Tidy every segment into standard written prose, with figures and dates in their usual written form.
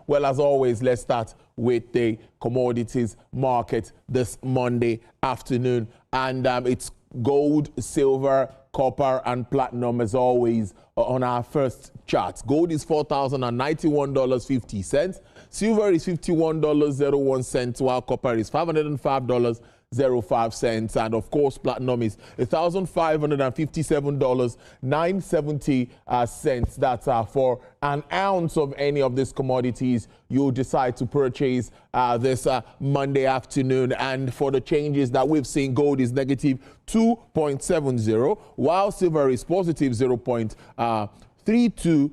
Well, as always, let's start with the commodities market this Monday afternoon. And it's gold, silver, copper, and platinum, as always, on our first charts. Gold is $4,091.50. Silver is $51.01, while copper is $505.05. And of course, platinum is $1,557.970. That's for an ounce of any of these commodities you decide to purchase this Monday afternoon. And for the changes that we've seen, gold is negative 2.70, while silver is positive 0.32.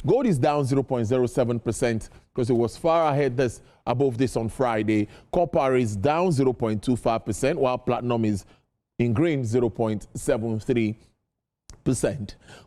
Gold is down 0.07% because it was far ahead above this on Friday. Copper is down 0.25%, while platinum is in green 0.73%.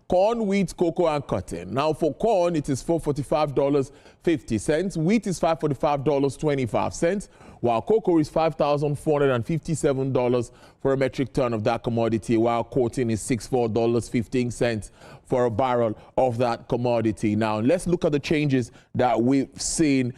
Corn, wheat, cocoa, and cotton. Now for corn, it is $445.50. Wheat is $545.25, while cocoa is $5,457 for a metric ton of that commodity, while cotton is $64.15 for a barrel of that commodity. Now let's look at the changes that we've seen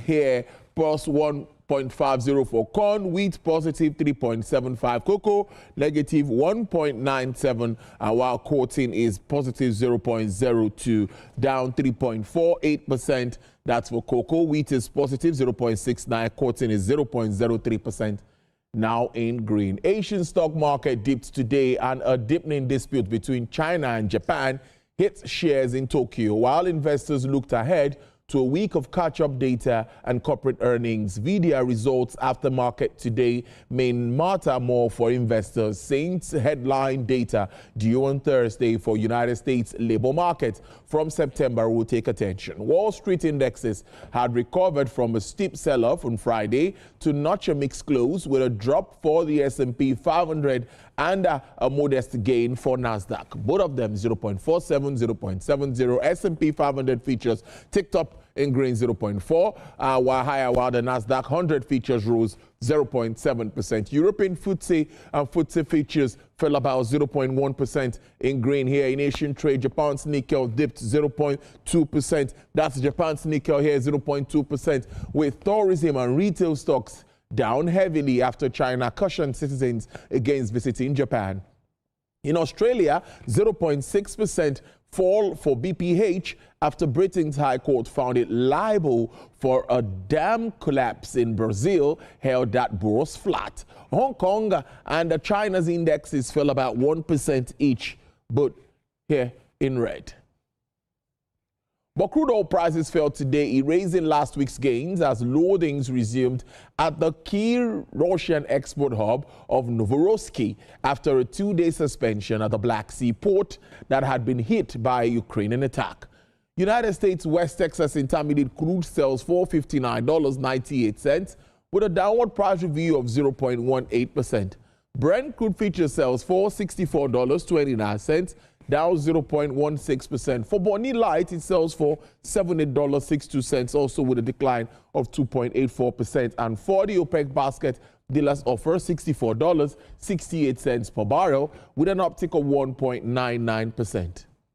here. Plus 1.50 for corn, wheat positive 3.75, cocoa negative 1.97, while cotton is positive 0.02, down 3.48%. That's for cocoa. Wheat is positive 0.69, cotton is 0.03%. Now in green. Asian stock market dipped today, and a deepening dispute between China and Japan hit shares in Tokyo, while investors looked ahead to a week of catch-up data and corporate earnings. VDR results after market today may matter more for investors. Saints headline data due on Thursday for United States labor market from September will take attention. Wall Street indexes had recovered from a steep sell-off on Friday to notch a mixed close with a drop for the S&P 500 and a modest gain for Nasdaq. Both of them 0.47, 0.70. S&P 500 features ticked up in green 0.4, while higher, while the Nasdaq 100 features rose 0.7%. European FTSE and FTSE features fell about 0.1% in green here. In Asian trade, Japan's nickel dipped 0.2%. That's Japan's nickel here, 0.2%, with tourism and retail stocks down heavily after China cautioned citizens against visiting Japan. In Australia, 0.6% fall for BPH after Britain's High Court found it liable for a dam collapse in Brazil held that Boros flat. Hong Kong and China's indexes fell about 1% each, but here in red. But crude oil prices fell today, erasing last week's gains as loadings resumed at the key Russian export hub of Novorossiysk after a two-day suspension at the Black Sea port that had been hit by a Ukrainian attack. United States West Texas Intermediate crude sells for $59.98 with a downward price review of 0.18%. Brent crude futures sells for $64.29, down 0.16%. For Bonnie Light, it sells for $78.62, also with a decline of 2.84%. And for the OPEC basket, dealers offer $64.68 per barrel with an uptick of 1.99%.